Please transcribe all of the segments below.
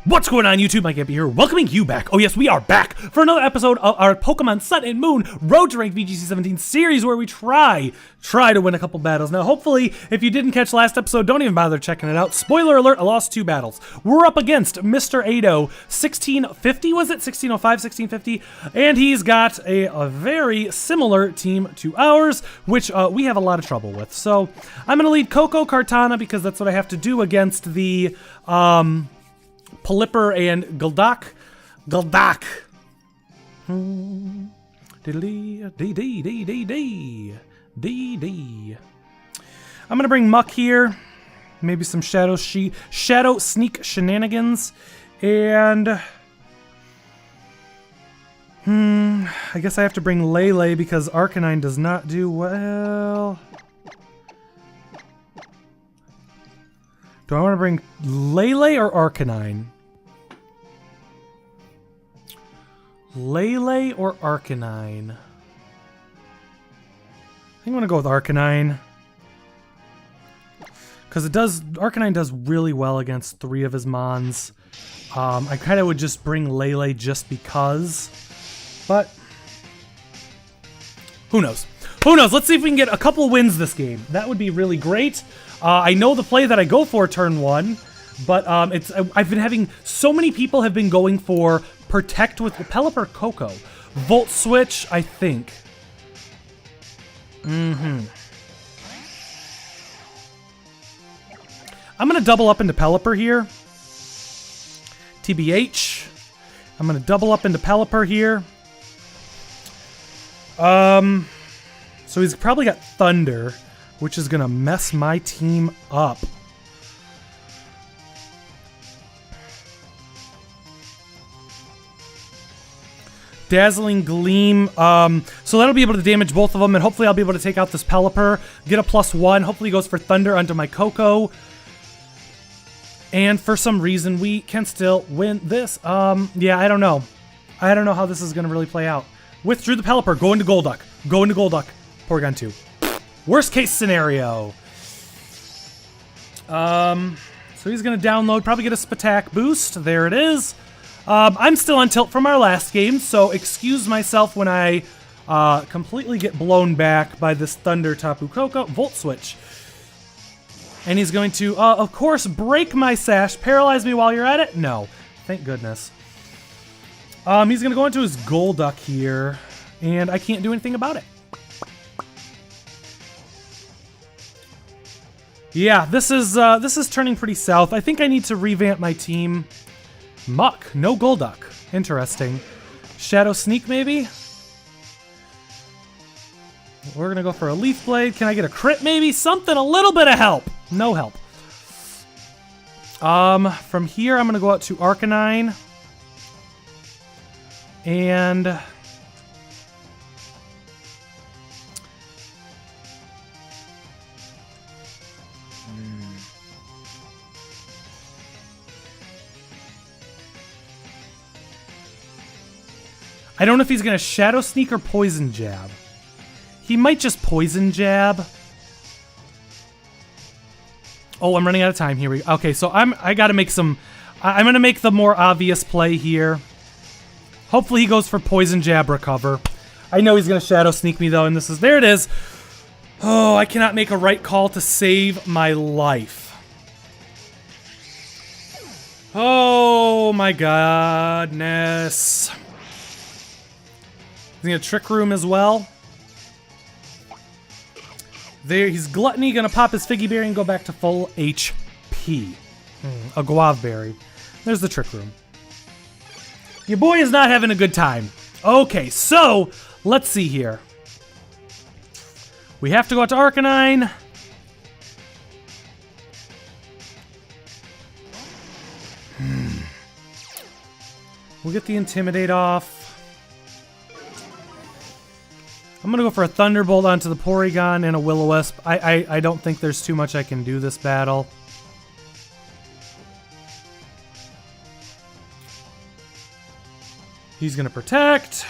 What's going on YouTube? MikeyFB here, welcoming you back. Oh yes, we are back for another episode of our Pokemon Sun and Moon Road to Rank VGC 17 series where we try to win a couple battles. Now hopefully, if you didn't catch last episode, don't even bother checking it out. Spoiler alert, I lost 2 battles. We're up against Mr. Ado, 1650 was it? 1605, 1650? And he's got a very similar team to ours, which we have a lot of trouble with. So I'm going to lead Coco Kartana because that's what I have to do against the Pelipper and Golduck. I'm gonna bring Muck here. Maybe some Shadow Sneak shenanigans. And I guess I have to bring Lele because Arcanine does not do well. Do I want to bring Lele or Arcanine? Lele or Arcanine? I think I'm going to go with Arcanine. Because Arcanine does really well against 3 of his Mons. I kind of would just bring Lele just because. But who knows? Who knows? Let's see if we can get a couple wins this game. That would be really great. I know the play that I go for turn 1, but I've been having so many people have been going for Protect with Pelipper Coco. Volt Switch, I think. I'm going to double up into Pelipper here. TBH. I'm going to double up into Pelipper here. So he's probably got Thunder, which is going to mess my team up. Dazzling Gleam. So that'll be able to damage both of them, and hopefully I'll be able to take out this Pelipper, get a +1. Hopefully he goes for Thunder onto my Coco. And for some reason, we can still win this. Yeah, I don't know. I don't know how this is going to really play out. Withdrew the Pelipper. Go into Golduck. Go into Golduck. Porygon 2. Worst case scenario. So he's going to download, probably get a Spatak boost. There it is. I'm still on tilt from our last game, so excuse myself when I completely get blown back by this Thunder Tapu Koko. Volt Switch. And he's going to, of course, break my sash. Paralyze me while you're at it? No. Thank goodness. He's going to go into his Golduck here, and I can't do anything about it. Yeah, this is turning pretty south. I think I need to revamp my team. Muck, no Golduck. Interesting. Shadow Sneak, maybe? We're gonna go for a Leaf Blade. Can I get a crit, maybe? Something, a little bit of help. No help. From here, I'm gonna go out to Arcanine. And I don't know if he's going to Shadow Sneak or Poison Jab. He might just Poison Jab. Oh, I'm running out of time. Here we go. Okay, so I got to make some... I'm going to make the more obvious play here. Hopefully he goes for Poison Jab Recover. I know he's going to Shadow Sneak me, though, and this is... There it is. Oh, I cannot make a right call to save my life. Oh, my goodness. He's going to Trick Room as well. There, he's Gluttony, going to pop his Figgy Berry and go back to full HP. A Guave Berry. There's the Trick Room. Your boy is not having a good time. Okay, so, let's see here. We have to go out to Arcanine. We'll get the Intimidate off. I'm going to go for a Thunderbolt onto the Porygon and a Will-O-Wisp. I don't think there's too much I can do this battle. He's going to Protect.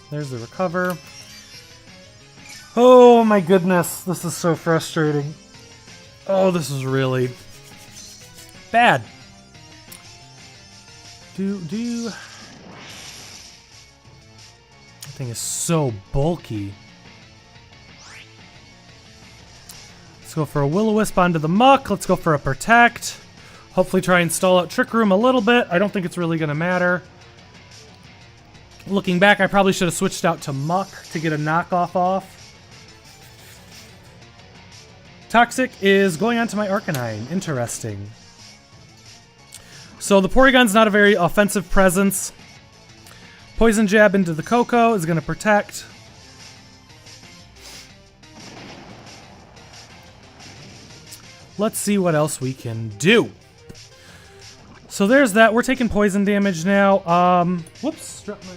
There's the Recover. Oh my goodness, this is so frustrating. Oh, this is really bad. That thing is so bulky. Let's go for a Will-O-Wisp onto the Muck. Let's go for a Protect. Hopefully try and stall out Trick Room a little bit. I don't think it's really going to matter. Looking back, I probably should have switched out to Muck to get a knockoff off. Toxic is going on to my Arcanine. Interesting. So the Porygon's not a very offensive presence. Poison Jab into the Coco is going to protect. Let's see what else we can do. So there's that. We're taking poison damage now. Whoops. Drop my...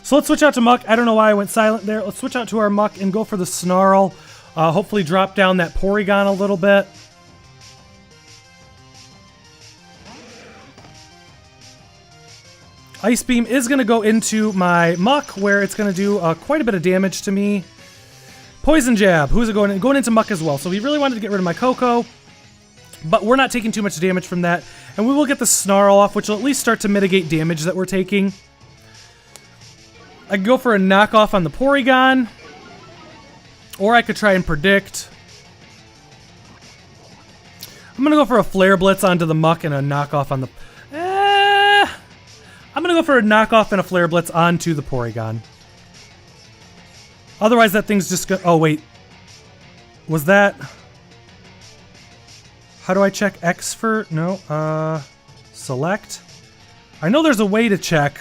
So let's switch out to Muck. I don't know why I went silent there. Let's switch out to our Muck and go for the Snarl. Hopefully drop down that Porygon a little bit. Ice Beam is going to go into my Muck, where it's going to do quite a bit of damage to me. Poison Jab. Who's it going in? Going into Muck as well. So we really wanted to get rid of my Coco, but we're not taking too much damage from that. And we will get the Snarl off, which will at least start to mitigate damage that we're taking. I could go for a knockoff on the Porygon, or I could try and predict. I'm going to go for a Flare Blitz onto the Muck and a knockoff on the... I'm going to go for a knockoff and a Flare Blitz onto the Porygon. Otherwise, that thing's just going to... Oh, wait. Was that... How do I check X for... No, select? I know there's a way to check...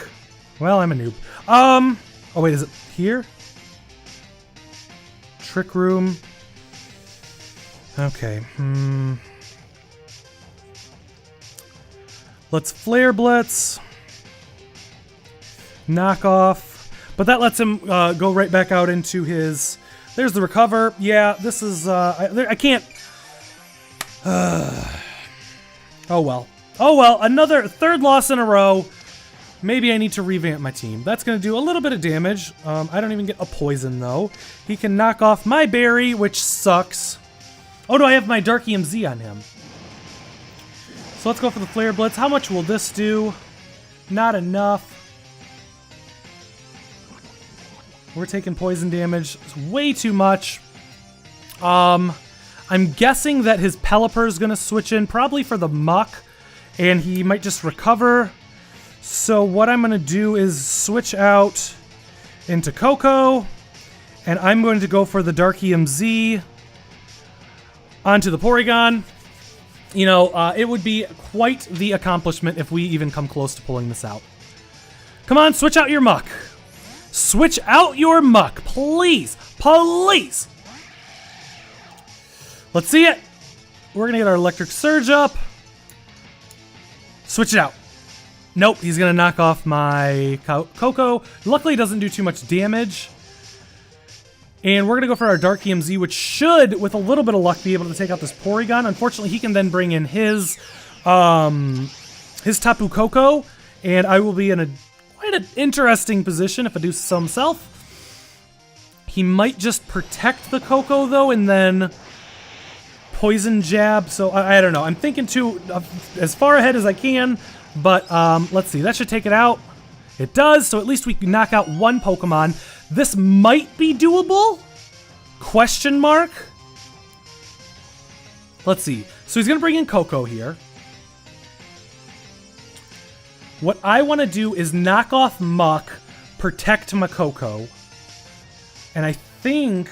Well, I'm a noob. Oh wait, is it here? Trick Room. Okay. Let's Flare Blitz. Knock off. But that lets him go right back out into his... There's the Recover. Yeah, this is... I can't... Oh well. Oh well, another third loss in a row. Maybe I need to revamp my team. That's going to do a little bit of damage. I don't even get a poison, though. He can knock off my berry, which sucks. Oh, no, I have my Dark EMZ on him. So let's go for the Flare Blitz. How much will this do? Not enough. We're taking poison damage. It's way too much. I'm guessing that his Pelipper is going to switch in, probably for the Muck, and he might just recover. So what I'm going to do is switch out into Coco, and I'm going to go for the Dark EMZ onto the Porygon. You know, it would be quite the accomplishment if we even come close to pulling this out. Come on, switch out your Muck. Switch out your Muck, please. Please. Let's see it. We're going to get our Electric Surge up. Switch it out. Nope, he's going to knock off my Coco. Luckily, it doesn't do too much damage. And we're going to go for our Dark EMZ, which should, with a little bit of luck, be able to take out this Porygon. Unfortunately, he can then bring in his Tapu Koko, and I will be in quite an interesting position if I do so himself. He might just protect the Koko, though, and then Poison Jab. So, I don't know. I'm thinking as far ahead as I can. But let's see, that should take it out. It does, so at least we can knock out one Pokemon. This might be doable? Question mark? Let's see. So he's going to bring in Coco here. What I want to do is knock off Muck, protect my Coco. And I think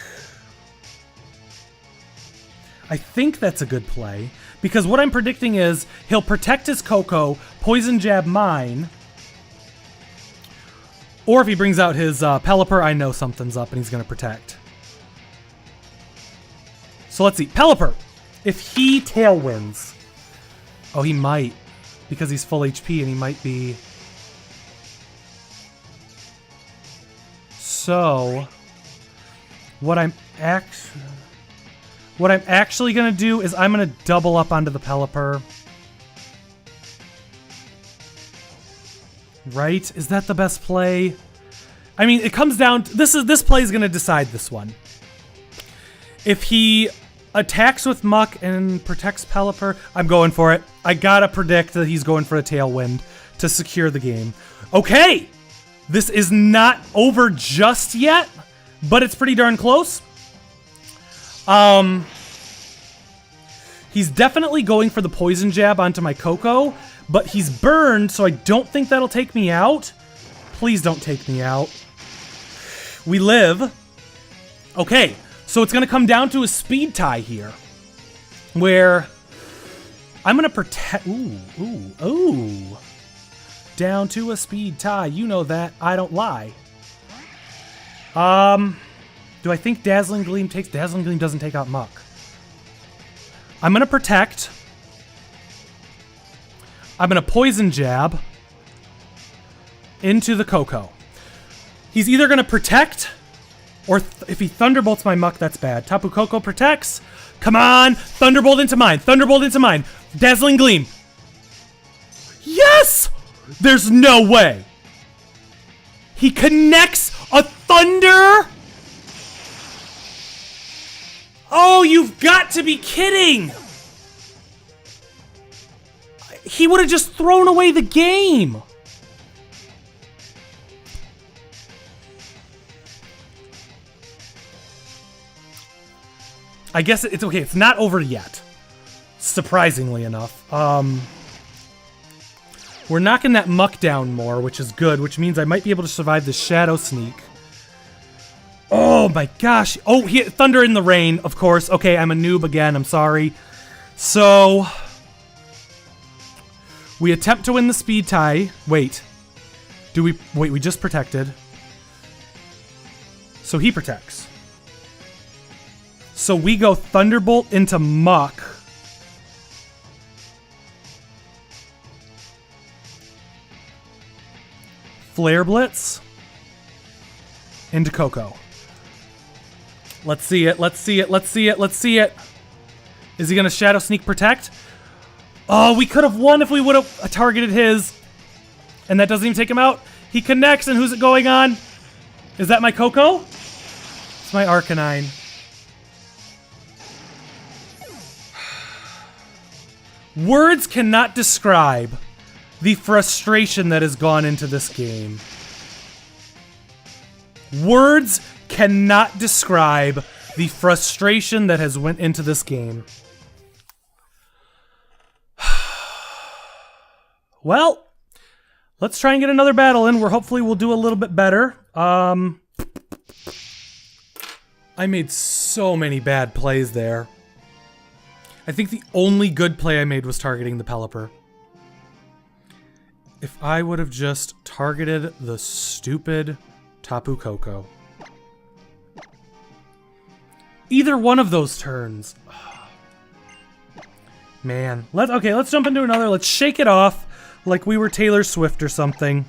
that's a good play. Because what I'm predicting is he'll protect his Coco, Poison Jab mine. Or if he brings out his Pelipper, I know something's up and he's going to protect. So let's see. Pelipper. If he Tailwinds. Oh, he might. Because he's full HP and he might be... So... What I'm actually going to do is I'm going to double up onto the Pelipper. Right? Is that the best play? I mean, it comes down to, this play is going to decide this one. If he attacks with Muck and protects Pelipper, I'm going for it. I gotta predict that he's going for a Tailwind to secure the game. Okay! This is not over just yet, but it's pretty darn close. He's definitely going for the Poison Jab onto my Coco, but he's burned, so I don't think that'll take me out. Please don't take me out. We live. Okay, so it's going to come down to a speed tie here, where I'm going to protect... Ooh. Down to a speed tie. You know that. I don't lie. Do I think Dazzling Gleam takes... Dazzling Gleam doesn't take out Muck. I'm going to protect. I'm going to Poison Jab into the Coco. He's either going to protect, or if he Thunderbolts my Muck, that's bad. Tapu Koko protects. Come on! Thunderbolt into mine. Thunderbolt into mine. Dazzling Gleam. Yes! There's no way. He connects a Thunder? Oh, you've got to be kidding! He would have just thrown away the game. I guess it's okay. It's not over yet. Surprisingly enough. We're knocking that Muck down more, which is good, which means I might be able to survive the Shadow Sneak. Oh my gosh. Oh, Thunder in the Rain, of course. Okay, I'm a noob again. I'm sorry. So, we attempt to win the speed tie. Wait. Wait, we just protected. So he protects. So we go Thunderbolt into Muck. Flare Blitz into Coco. Let's see it. Let's see it. Let's see it. Let's see it. Is he going to Shadow Sneak protect? Oh, we could have won if we would have targeted his. And that doesn't even take him out. He connects, and who's it going on? Is that my Coco? It's my Arcanine. Words cannot describe the frustration that has gone into this game. Words cannot describe the frustration that has went into this game. Well, let's try and get another battle in where hopefully we'll do a little bit better. I made so many bad plays there. I think the only good play I made was targeting the Pelipper. If I would have just targeted the stupid Tapu Koko. Either one of those turns. Man. Let's jump into another. Let's shake it off like we were Taylor Swift or something.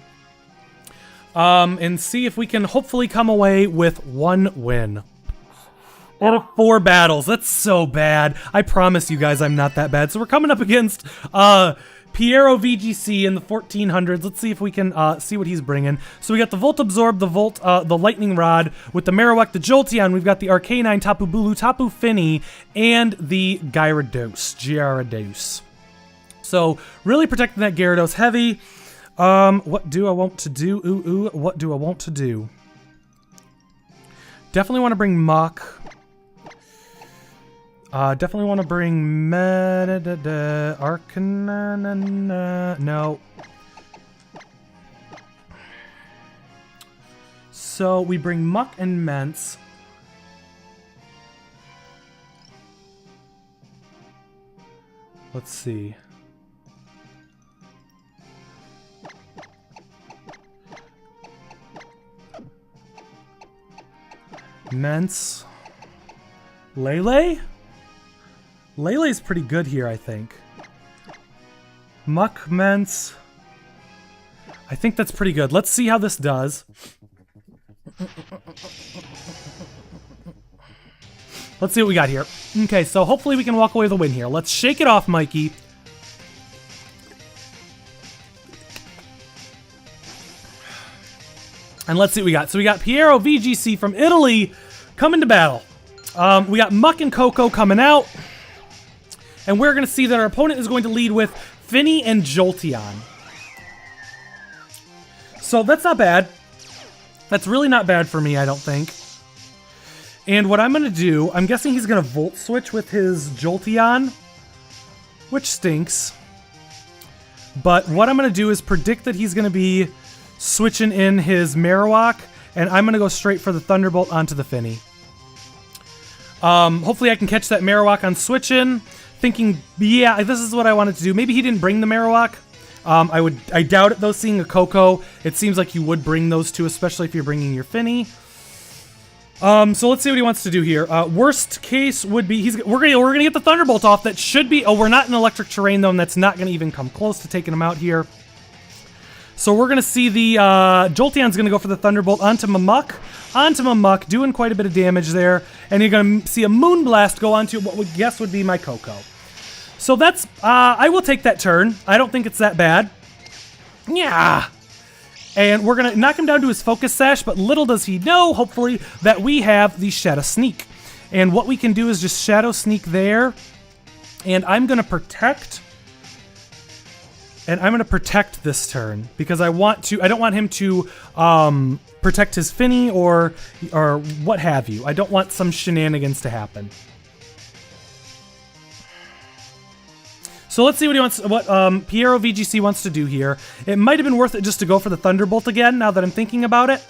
And see if we can hopefully come away with one win. Out of 4 battles. That's so bad. I promise you guys I'm not that bad. So we're coming up against Piero VGC in the 1400s. Let's see if we can see what he's bringing. So we got the Volt Absorb, the Lightning Rod with the Marowak, the Jolteon. We've got the Arcanine, Tapu Bulu, Tapu Fini, and the Gyarados. So really protecting that Gyarados heavy. What do I want to do? What do I want to do? Definitely want to bring Muck. Definitely want to bring Arcanine. No. So we bring Muck and Mence. Let's see. Mence. Lele? Lele's pretty good here, I think. Muck, Mence. I think that's pretty good. Let's see how this does. Let's see what we got here. Okay, so hopefully we can walk away with a win here. Let's shake it off, Mikey. And let's see what we got. So we got Piero VGC from Italy coming to battle. We got Muck and Coco coming out. And we're going to see that our opponent is going to lead with Finny and Jolteon. So that's not bad. That's really not bad for me, I don't think. And what I'm going to do, I'm guessing he's going to Volt Switch with his Jolteon, which stinks. But what I'm going to do is predict that he's going to be switching in his Marowak, and I'm going to go straight for the Thunderbolt onto the Finny. Hopefully I can catch that Marowak on switch-in, thinking, yeah, this is what I wanted to do. Maybe he didn't bring the Marowak. I doubt it, though, seeing a Coco. It seems like you would bring those two, especially if you're bringing your Finny. So let's see what he wants to do here. Worst case would be we're gonna get the Thunderbolt off. That should be. Oh, we're not in electric terrain though, and that's not gonna even come close to taking him out here. So we're gonna see the Jolteon's gonna go for the Thunderbolt onto Mamuck, doing quite a bit of damage there, and you're gonna see a Moonblast go onto what we guess would be my Coco. So that's I will take that turn. I don't think it's that bad. Yeah. And we're going to knock him down to his Focus Sash, but little does he know, hopefully, that we have the Shadow Sneak. And what we can do is just Shadow Sneak there. And I'm going to protect. And I'm going to protect this turn, because I don't want him to protect his Finny or what have you. I don't want some shenanigans to happen. So let's see what Piero VGC wants to do here. It might have been worth it just to go for the Thunderbolt again, now that I'm thinking about it.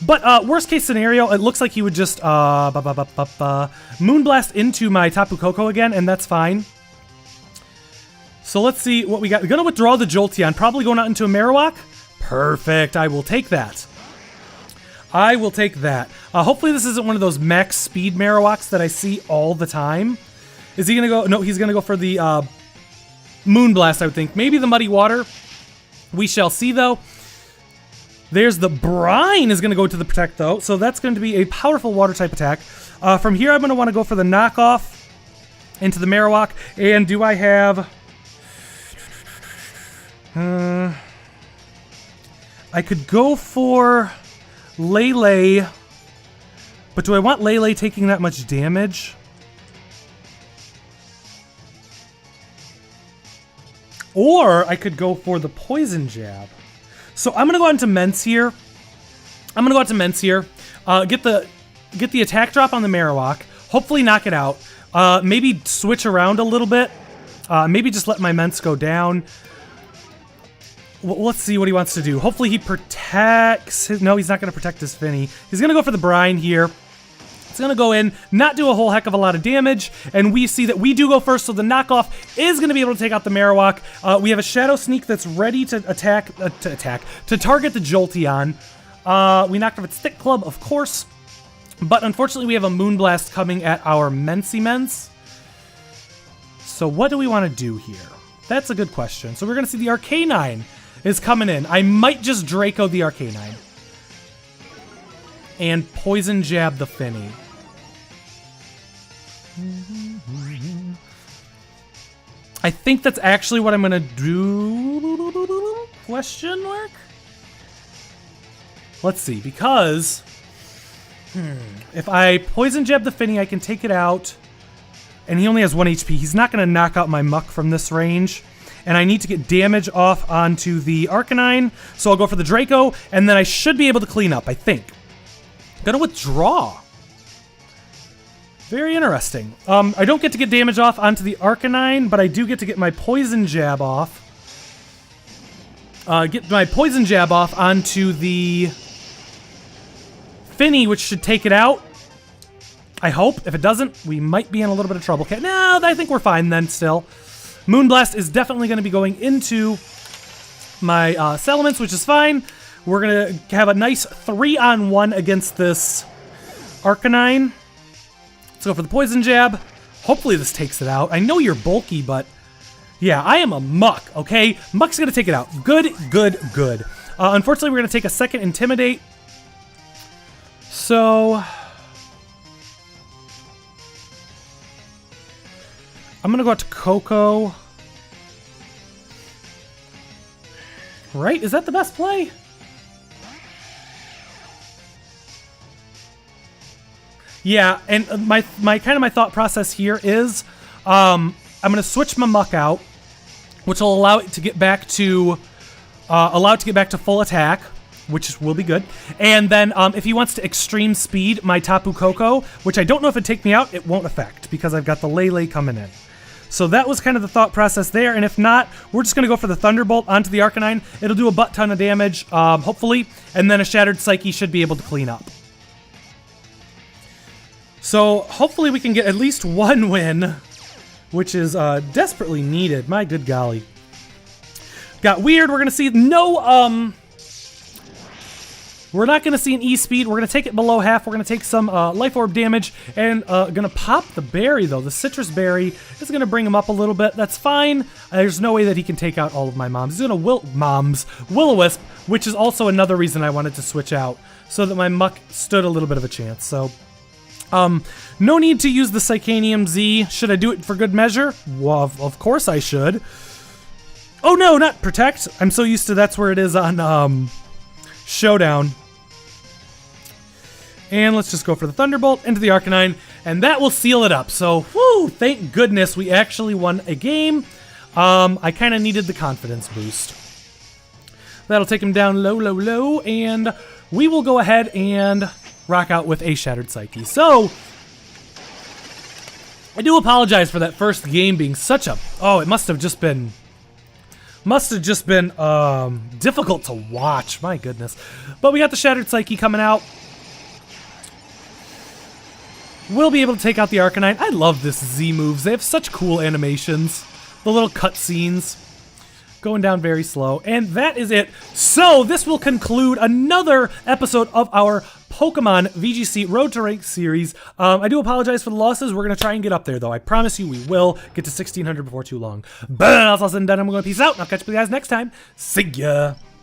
But worst case scenario, it looks like he would just Moonblast into my Tapu Koko again, and that's fine. So let's see what we got. We're going to withdraw the Jolteon, probably going out into a Marowak. Perfect, I will take that. I will take that. Hopefully this isn't one of those max speed Marowaks that I see all the time. Is he going to go? No, he's going to go for the Moonblast, I would think. Maybe the Muddy Water. We shall see, though. There's the Brine is going to go to the Protect, though. So that's going to be a powerful Water-type attack. From here, I'm going to want to go for the Knockoff into the Marowak. And do I have... I could go for Lele. But do I want Lele taking that much damage? Or I could go for the Poison Jab. So I'm going to go into Mence here. Get the attack drop on the Marowak. Hopefully knock it out. Maybe switch around a little bit. Maybe just let my Mence go down. Well, let's see what he wants to do. Hopefully he protects his... No, he's not going to protect his Finny. He's going to go for the Brine here. It's going to go in, not do a whole heck of a lot of damage, and we see that we do go first, so the Knockoff is going to be able to take out the Marowak. We have a Shadow Sneak that's ready to target the Jolteon. We knocked off its Thick Club, of course, but unfortunately we have a Moonblast coming at our Mence. So what do we want to do here? That's a good question. So we're going to see the Arcanine is coming in. I might just Draco the Arcanine. And Poison Jab the Finny. I think that's actually what I'm going to do. Question mark? Let's see, because... if I Poison Jab the Finny, I can take it out. And he only has 1 HP. He's not going to knock out my Muck from this range. And I need to get damage off onto the Arcanine. So I'll go for the Draco, and then I should be able to clean up, I think. Gonna withdraw. Very interesting. I don't get to get damage off onto the Arcanine, but I do get to get my Poison Jab off. Get my Poison Jab off onto the Finny, which should take it out. I hope. If it doesn't, we might be in a little bit of trouble. Okay, no, I think we're fine then still. Moonblast is definitely going to be going into my Salamence, which is fine. We're going to have a nice 3-on-1 against this Arcanine. Let's go for the Poison Jab. Hopefully this takes it out. I know you're bulky, but yeah, I am a Muck, okay? Muck's going to take it out. Good, good, good. Unfortunately, we're going to take a second Intimidate. So... I'm going to go out to Coco. Right? Is that the best play? Yeah, and my thought process here is, I'm gonna switch my Muck out, which will allow it to get back to, full attack, which will be good. And then if he wants to extreme speed my Tapu Koko, which I don't know if it'd take me out, it won't affect because I've got the Lele coming in. So that was kind of the thought process there, and if not, we're just going to go for the Thunderbolt onto the Arcanine. It'll do a butt ton of damage, hopefully, and then a Shattered Psyche should be able to clean up. So hopefully we can get at least one win, which is desperately needed. My good golly. Got weird. We're going to see no... We're not going to see an E-Speed. We're going to take it below half. We're going to take some Life Orb damage and going to pop the berry, though. The Citrus Berry is going to bring him up a little bit. That's fine. There's no way that he can take out all of my moms. He's going to Will-O-Wisp, which is also another reason I wanted to switch out, so that my Muck stood a little bit of a chance. So, no need to use the Psychanium Z. Should I do it for good measure? Well, of course I should. Oh, no, not Protect. I'm so used to that's where it is on Showdown. And let's just go for the Thunderbolt into the Arcanine, and that will seal it up. So, whoo, thank goodness we actually won a game. I kind of needed the confidence boost. That'll take him down low, and we will go ahead and rock out with a Shattered Psyche. So, I do apologize for that first game being such a... Oh, it must have just been difficult to watch. My goodness. But we got the Shattered Psyche coming out. We'll be able to take out the Arcanine. I love this Z moves. They have such cool animations. The little cutscenes. Going down very slow. And that is it. So this will conclude another episode of our Pokemon VGC Road to Rank series. I do apologize for the losses. We're going to try and get up there, though. I promise you we will get to 1600 before too long. But all said and done, I'm going to peace out, and I'll catch you guys next time. See ya!